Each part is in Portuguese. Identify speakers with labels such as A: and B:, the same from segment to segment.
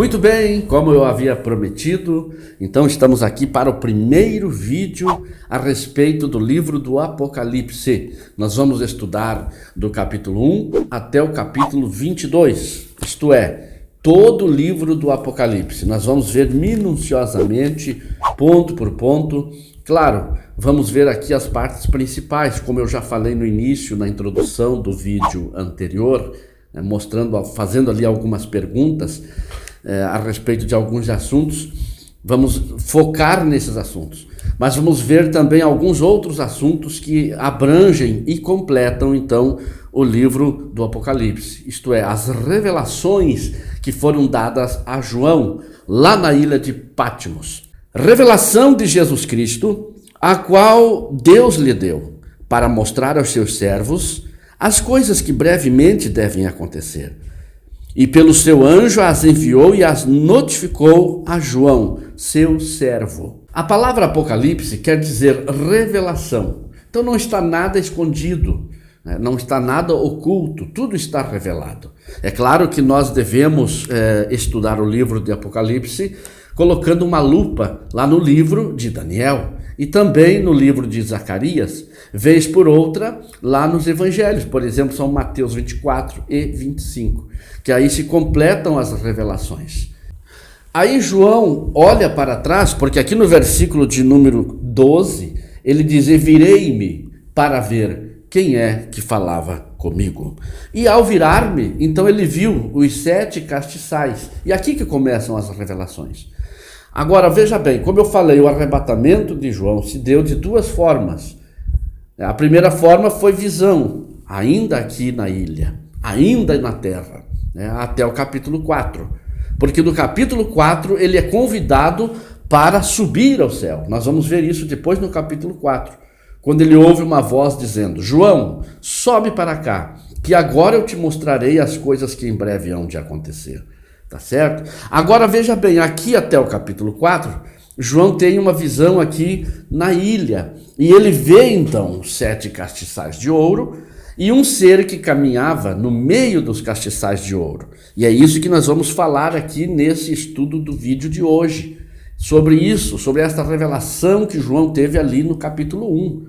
A: Muito bem, como eu havia prometido, então estamos aqui para o primeiro vídeo a respeito do livro do Apocalipse. Nós vamos estudar do capítulo 1 até o capítulo 22, isto é, todo o livro do Apocalipse. Nós vamos ver minuciosamente, ponto por ponto. Claro, vamos ver aqui as partes principais, como eu já falei no início, na introdução do vídeo anterior, fazendo ali algumas perguntas a respeito de alguns assuntos. Vamos focar nesses assuntos, mas vamos ver também alguns outros assuntos que abrangem e completam então o livro do Apocalipse, isto é, as revelações que foram dadas a João lá na ilha de Patmos. Revelação de Jesus Cristo, a qual Deus lhe deu para mostrar aos seus servos as coisas que brevemente devem acontecer. E pelo seu anjo as enviou e as notificou a João, seu servo. A palavra Apocalipse quer dizer revelação. Então não está nada escondido, não está nada oculto, tudo está revelado. É claro que nós devemos estudar o livro de Apocalipse colocando uma lupa lá no livro de Daniel e também no livro de Zacarias, vez por outra lá nos evangelhos, por exemplo, São Mateus 24 e 25, que aí se completam as revelações. Aí João olha para trás, porque aqui no versículo de número 12, ele diz: virei-me para ver quem é que falava comigo. E ao virar-me, então ele viu os 7 castiçais. E aqui que começam as revelações. Agora, veja bem, como eu falei, o arrebatamento de João se deu de duas formas. A primeira forma foi visão, ainda aqui na ilha, ainda na terra, até o capítulo 4. Porque no capítulo 4 ele é convidado para subir ao céu. Nós vamos ver isso depois no capítulo 4, quando ele ouve uma voz dizendo: João, sobe para cá, que agora eu te mostrarei as coisas que em breve hão de acontecer. Tá certo? Agora veja bem, aqui até o capítulo 4, João tem uma visão aqui na ilha. E ele vê então 7 castiçais de ouro e um ser que caminhava no meio dos castiçais de ouro. E é isso que nós vamos falar aqui nesse estudo do vídeo de hoje. Sobre isso, sobre essa revelação que João teve ali no capítulo 1.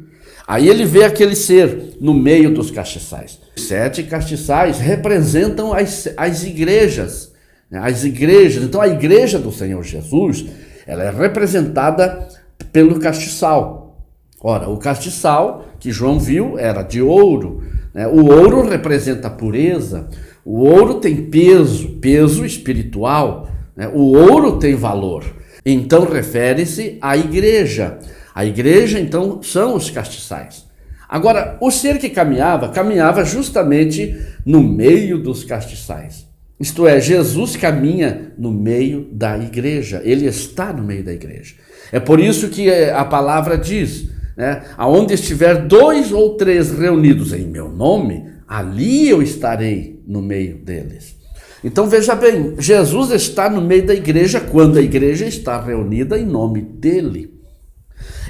A: Aí ele vê aquele ser no meio dos castiçais. 7 castiçais representam as igrejas. As igrejas, então a igreja do Senhor Jesus, ela é representada pelo castiçal. Ora, o castiçal que João viu era de ouro. O ouro representa a pureza, o ouro tem peso espiritual, o ouro tem valor. Então refere-se à igreja. A igreja, então, são os castiçais. Agora, o ser que caminhava justamente no meio dos castiçais. Isto é, Jesus caminha no meio da igreja, ele está no meio da igreja. É por isso que a palavra diz, aonde estiver 2 ou 3 reunidos em meu nome, ali eu estarei no meio deles. Então veja bem, Jesus está no meio da igreja quando a igreja está reunida em nome dele.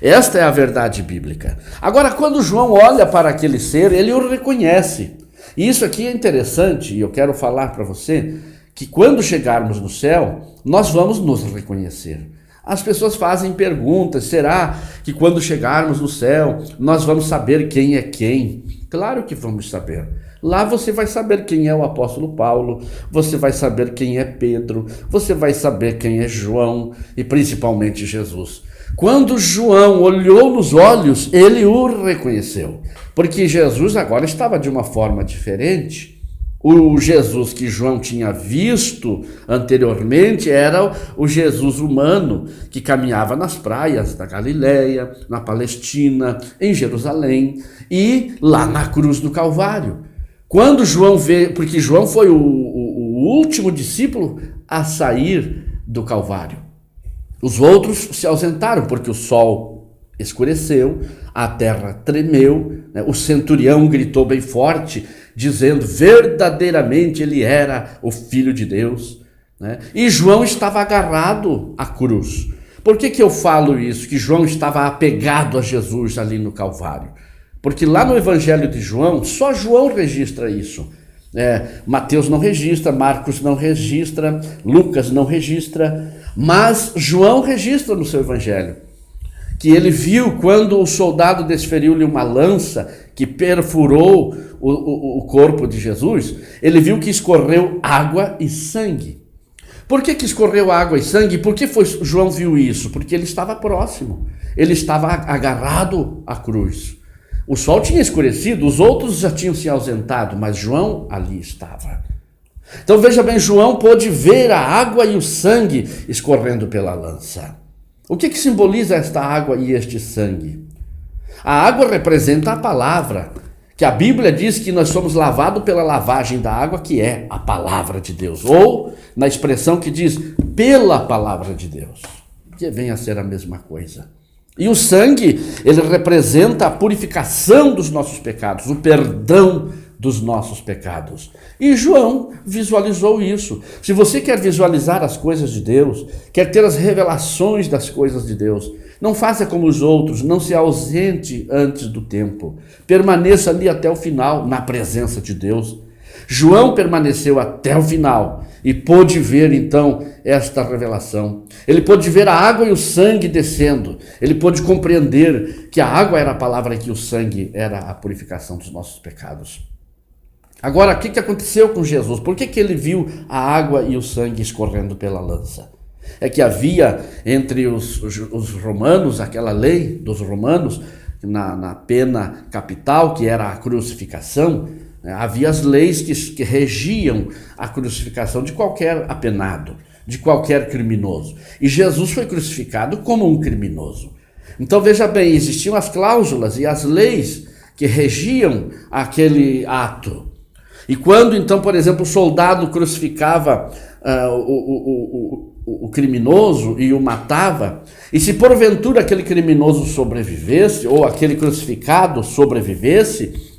A: Esta é a verdade bíblica. Agora, quando João olha para aquele ser, ele o reconhece. E isso aqui é interessante, e eu quero falar para você que quando chegarmos no céu, nós vamos nos reconhecer. As pessoas fazem perguntas: será que quando chegarmos no céu, nós vamos saber quem é quem? Claro que vamos saber. Lá você vai saber quem é o apóstolo Paulo, você vai saber quem é Pedro, você vai saber quem é João e principalmente Jesus. Quando João olhou nos olhos, ele o reconheceu, porque Jesus agora estava de uma forma diferente. O Jesus que João tinha visto anteriormente era o Jesus humano que caminhava nas praias da Galileia, na Palestina, em Jerusalém e lá na cruz do Calvário. Quando João vê, porque João foi o último discípulo a sair do Calvário. Os outros se ausentaram porque o sol escureceu, a terra tremeu, o centurião gritou bem forte, dizendo verdadeiramente ele era o Filho de Deus. E João estava agarrado à cruz. Por que eu falo isso? Que João estava apegado a Jesus ali no Calvário. Porque lá no Evangelho de João, só João registra isso. Mateus não registra, Marcos não registra, Lucas não registra, mas João registra no seu evangelho, que ele viu quando o soldado desferiu-lhe uma lança que perfurou o corpo de Jesus, ele viu que escorreu água e sangue. Por que escorreu água e sangue? Por que João viu isso? Porque ele estava próximo, ele estava agarrado à cruz. O sol tinha escurecido, os outros já tinham se ausentado, mas João ali estava. Então veja bem, João pôde ver a água e o sangue escorrendo pela lança. O que simboliza esta água e este sangue? A água representa a palavra, que a Bíblia diz que nós somos lavados pela lavagem da água, que é a palavra de Deus, ou na expressão que diz pela palavra de Deus, que vem a ser a mesma coisa. E o sangue, ele representa a purificação dos nossos pecados, o perdão dos nossos pecados. E João visualizou isso. Se você quer visualizar as coisas de Deus, quer ter as revelações das coisas de Deus, não faça como os outros, não se ausente antes do tempo. Permaneça ali até o final, na presença de Deus. João permaneceu até o final e pôde ver então esta revelação. Ele pôde ver a água e o sangue descendo. Ele pôde compreender que a água era a palavra e que o sangue era a purificação dos nossos pecados. Agora, o que aconteceu com Jesus? Por que ele viu a água e o sangue escorrendo pela lança? É que havia entre os romanos, aquela lei dos romanos, na pena capital, que era a crucificação, havia as leis que regiam a crucificação de qualquer apenado, de qualquer criminoso. E Jesus foi crucificado como um criminoso. Então veja bem, existiam as cláusulas e as leis que regiam aquele ato. E quando então, por exemplo, o soldado crucificava o criminoso e o matava, e se porventura aquele criminoso sobrevivesse, ou aquele crucificado sobrevivesse,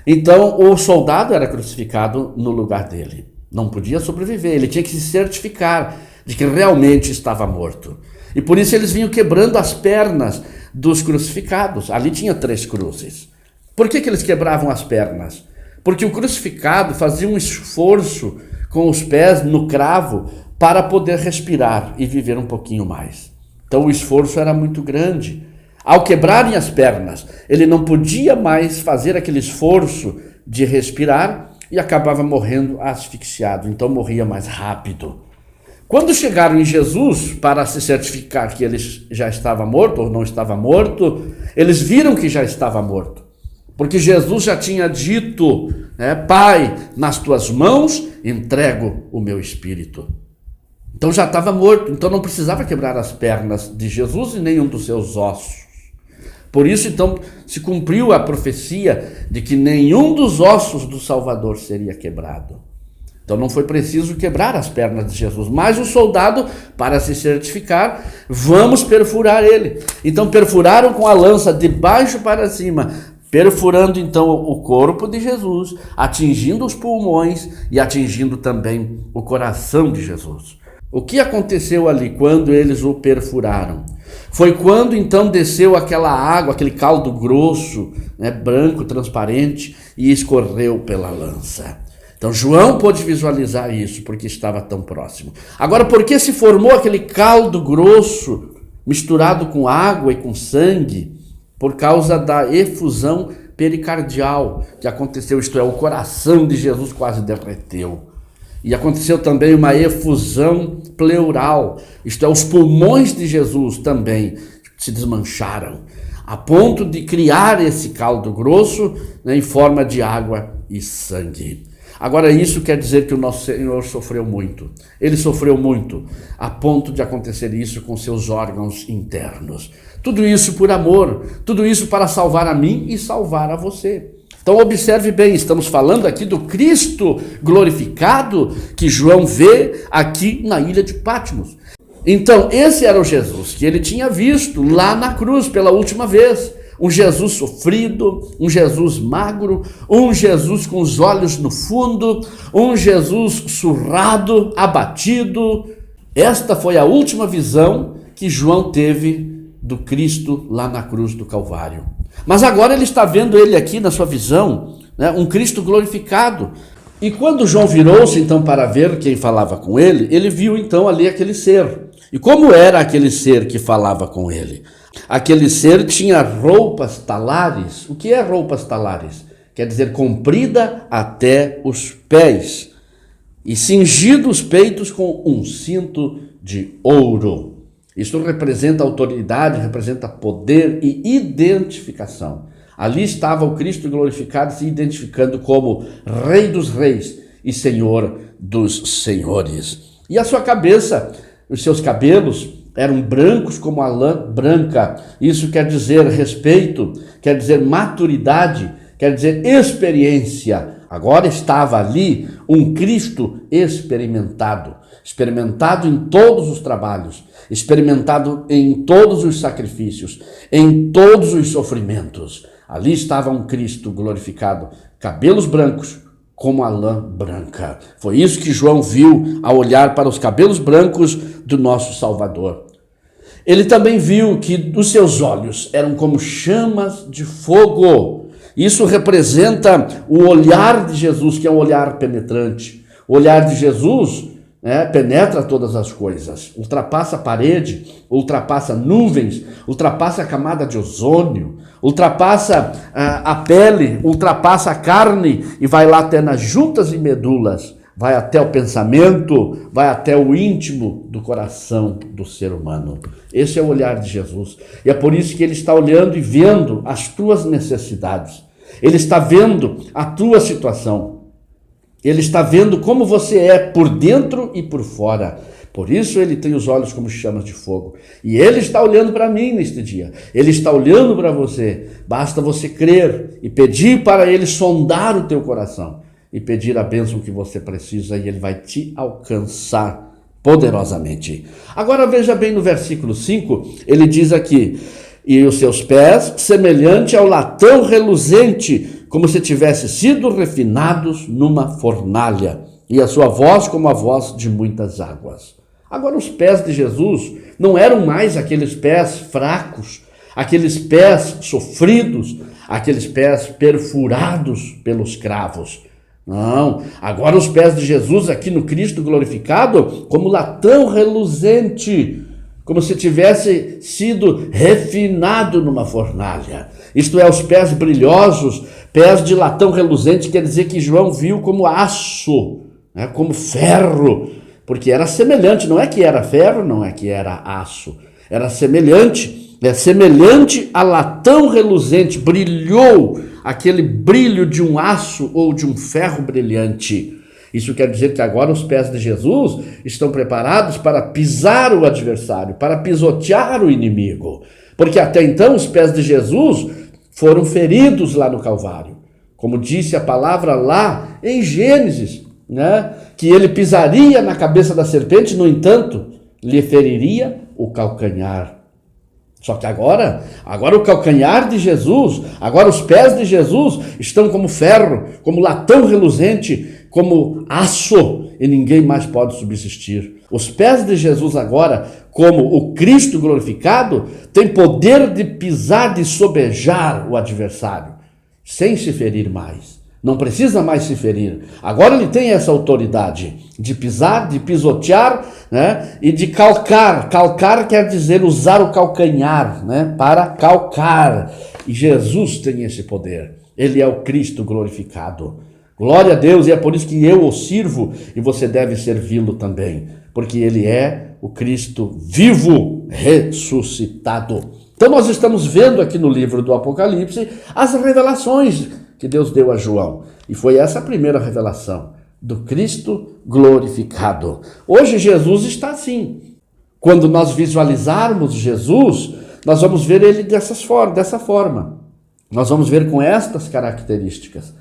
A: então o soldado era crucificado no lugar dele. Não podia sobreviver, ele tinha que se certificar de que realmente estava morto. E por isso eles vinham quebrando as pernas dos crucificados. Ali tinha 3 cruzes. Por que eles quebravam as pernas? Porque o crucificado fazia um esforço com os pés no cravo para poder respirar e viver um pouquinho mais. Então o esforço era muito grande. Ao quebrarem as pernas, ele não podia mais fazer aquele esforço de respirar e acabava morrendo asfixiado, então morria mais rápido. Quando chegaram em Jesus para se certificar que ele já estava morto ou não estava morto, eles viram que já estava morto. Porque Jesus já tinha dito, Pai, nas tuas mãos entrego o meu espírito. Então já estava morto, então não precisava quebrar as pernas de Jesus e nenhum dos seus ossos. Por isso, então, se cumpriu a profecia de que nenhum dos ossos do Salvador seria quebrado. Então não foi preciso quebrar as pernas de Jesus, mas o soldado, para se certificar, vamos perfurar ele. Então perfuraram com a lança de baixo para cima, perfurando então o corpo de Jesus, atingindo os pulmões e atingindo também o coração de Jesus. O que aconteceu ali quando eles o perfuraram? Foi quando então desceu aquela água, aquele caldo grosso, branco, transparente, e escorreu pela lança. Então João pôde visualizar isso, porque estava tão próximo. Agora, por que se formou aquele caldo grosso, misturado com água e com sangue? Por causa da efusão pericardial que aconteceu, isto é, o coração de Jesus quase derreteu. E aconteceu também uma efusão pleural, isto é, os pulmões de Jesus também se desmancharam, a ponto de criar esse caldo grosso em forma de água e sangue. Agora, isso quer dizer que o nosso Senhor sofreu muito. Ele sofreu muito, a ponto de acontecer isso com seus órgãos internos. Tudo isso por amor, tudo isso para salvar a mim e salvar a você. Então observe bem, estamos falando aqui do Cristo glorificado que João vê aqui na ilha de Patmos. Então esse era o Jesus que ele tinha visto lá na cruz pela última vez. Um Jesus sofrido, um Jesus magro, um Jesus com os olhos no fundo, um Jesus surrado, abatido. Esta foi a última visão que João teve do Cristo lá na cruz do Calvário. Mas agora ele está vendo ele aqui na sua visão, um Cristo glorificado. E quando João virou-se então para ver quem falava com ele, ele viu então ali aquele ser. E como era aquele ser que falava com ele? Aquele ser tinha roupas talares. O que é roupas talares? Quer dizer, comprida até os pés, e cingido os peitos com um cinto de ouro. Isso representa autoridade, representa poder e identificação. Ali estava o Cristo glorificado se identificando como Rei dos Reis e Senhor dos Senhores. E a sua cabeça, os seus cabelos eram brancos como a lã branca. Isso quer dizer respeito, quer dizer maturidade, quer dizer experiência. Agora estava ali um Cristo experimentado em todos os trabalhos, experimentado em todos os sacrifícios, em todos os sofrimentos. Ali estava um Cristo glorificado, cabelos brancos como a lã branca. Foi isso que João viu ao olhar para os cabelos brancos do nosso Salvador. Ele também viu que os seus olhos eram como chamas de fogo. Isso representa o olhar de Jesus, que é um olhar penetrante. O olhar de Jesus penetra todas as coisas, ultrapassa a parede, ultrapassa nuvens, ultrapassa a camada de ozônio, ultrapassa a pele, ultrapassa a carne e vai lá até nas juntas e medulas, vai até o pensamento, vai até o íntimo do coração do ser humano. Esse é o olhar de Jesus. E é por isso que ele está olhando e vendo as tuas necessidades. Ele está vendo a tua situação. Ele está vendo como você é por dentro e por fora. Por isso ele tem os olhos como chamas de fogo. E ele está olhando para mim neste dia. Ele está olhando para você. Basta você crer e pedir para ele sondar o teu coração. E pedir a bênção que você precisa e ele vai te alcançar poderosamente. Agora veja bem no versículo 5, ele diz aqui: e os seus pés semelhante ao latão reluzente, como se tivessem sido refinados numa fornalha, e a sua voz como a voz de muitas águas. Agora os pés de Jesus não eram mais aqueles pés fracos, aqueles pés sofridos, aqueles pés perfurados pelos cravos. Não, agora os pés de Jesus aqui no Cristo glorificado como latão reluzente, como se tivesse sido refinado numa fornalha. Isto é, os pés brilhosos, pés de latão reluzente, quer dizer que João viu como aço, como ferro, porque era semelhante, não é que era ferro, não é que era aço, era semelhante a latão reluzente, brilhou aquele brilho de um aço ou de um ferro brilhante. Isso quer dizer que agora os pés de Jesus estão preparados para pisar o adversário, para pisotear o inimigo. Porque até então os pés de Jesus foram feridos lá no Calvário. Como disse a palavra lá em Gênesis, que ele pisaria na cabeça da serpente, no entanto, lhe feriria o calcanhar. Só que agora o calcanhar de Jesus, agora os pés de Jesus estão como ferro, como latão reluzente, como aço, e ninguém mais pode subsistir. Os pés de Jesus agora, como o Cristo glorificado, tem poder de pisar, de sobejar o adversário, sem se ferir mais. Não precisa mais se ferir. Agora ele tem essa autoridade de pisar, de pisotear, e de calcar. Calcar quer dizer usar o calcanhar, para calcar. E Jesus tem esse poder. Ele é o Cristo glorificado. Glória a Deus, e é por isso que eu o sirvo e você deve servi-lo também. Porque ele é o Cristo vivo, ressuscitado. Então nós estamos vendo aqui no livro do Apocalipse as revelações que Deus deu a João. E foi essa a primeira revelação do Cristo glorificado. Hoje Jesus está assim. Quando nós visualizarmos Jesus, nós vamos ver ele dessa forma. Nós vamos ver com estas características.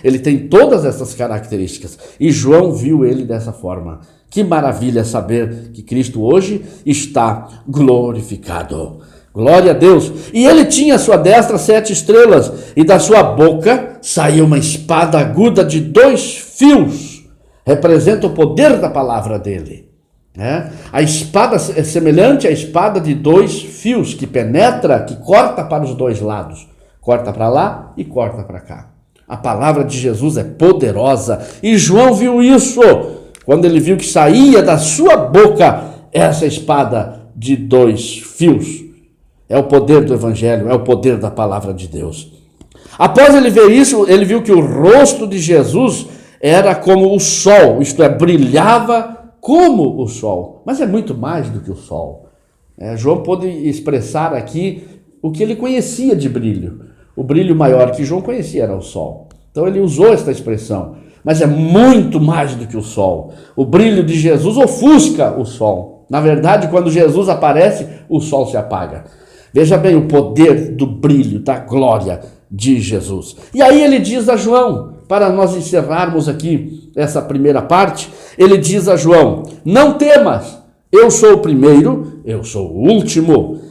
A: Ele tem todas essas características. E João viu ele dessa forma. Que maravilha saber que Cristo hoje está glorificado. Glória a Deus. E ele tinha à sua destra 7 estrelas, e da sua boca saía uma espada aguda de 2 fios. Representa o poder da palavra dele. A espada é semelhante à espada de 2 fios, que penetra, que corta para os 2 lados. Corta para lá e corta para cá. A palavra de Jesus é poderosa. E João viu isso quando ele viu que saía da sua boca essa espada de 2 fios. É o poder do evangelho, é o poder da palavra de Deus. Após ele ver isso, ele viu que o rosto de Jesus era como o sol, isto é, brilhava como o sol. Mas é muito mais do que o sol. João pôde expressar aqui o que ele conhecia de brilho. O brilho maior que João conhecia era o sol. Então ele usou esta expressão. Mas é muito mais do que o sol. O brilho de Jesus ofusca o sol. Na verdade, quando Jesus aparece, o sol se apaga. Veja bem o poder do brilho, da glória de Jesus. E aí ele diz a João, para nós encerrarmos aqui essa primeira parte, ele diz a João: não temas, eu sou o primeiro, eu sou o último,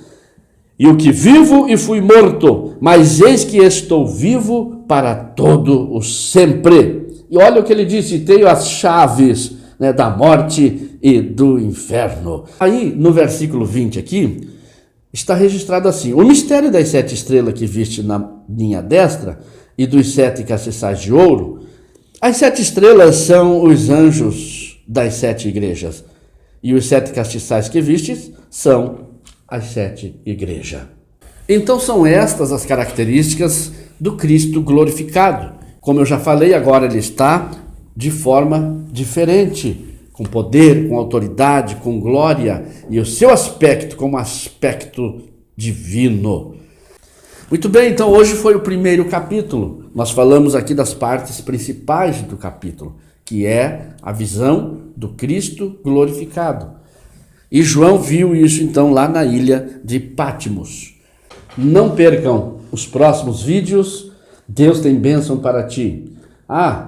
A: e o que vivo e fui morto, mas eis que estou vivo para todo o sempre. E olha o que ele disse: tenho as chaves, da morte e do inferno. Aí no versículo 20 aqui, está registrado assim: o mistério das 7 estrelas que viste na minha destra e dos 7 castiçais de ouro. As 7 estrelas são os anjos das 7 igrejas, e os 7 castiçais que vistes são as 7 igrejas. Então são estas as características do Cristo glorificado. Como eu já falei, agora ele está de forma diferente, com poder, com autoridade, com glória, e o seu aspecto como aspecto divino. Muito bem, então hoje foi o primeiro capítulo. Nós falamos aqui das partes principais do capítulo, que é a visão do Cristo glorificado. E João viu isso então lá na ilha de Patmos. Não percam os próximos vídeos. Deus tem bênção para ti.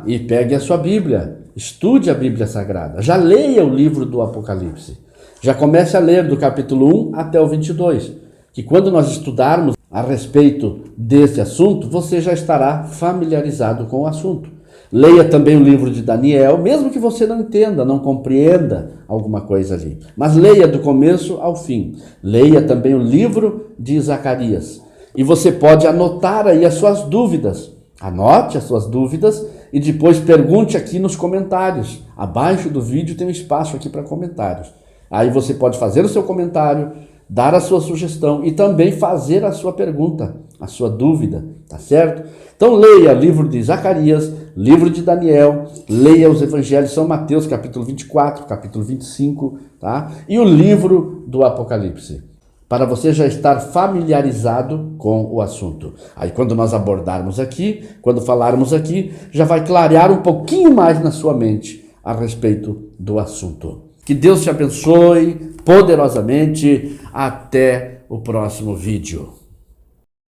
A: E pegue a sua Bíblia. Estude a Bíblia Sagrada, já leia o livro do Apocalipse, já comece a ler do capítulo 1 até o 22, que quando nós estudarmos a respeito desse assunto, você já estará familiarizado com o assunto. Leia também o livro de Daniel, mesmo que você não entenda, não compreenda alguma coisa ali, mas leia do começo ao fim. Leia também o livro de Zacarias, e você pode anotar aí as suas dúvidas. Anote as suas dúvidas e depois pergunte aqui nos comentários. Abaixo do vídeo tem um espaço aqui para comentários. Aí você pode fazer o seu comentário, dar a sua sugestão e também fazer a sua pergunta, a sua dúvida, tá certo? Então leia o livro de Zacarias, livro de Daniel, leia os evangelhos de São Mateus, capítulo 24, capítulo 25, tá? E o livro do Apocalipse, para você já estar familiarizado com o assunto. Aí quando nós abordarmos aqui, quando falarmos aqui, já vai clarear um pouquinho mais na sua mente a respeito do assunto. Que Deus te abençoe poderosamente. Até o próximo vídeo.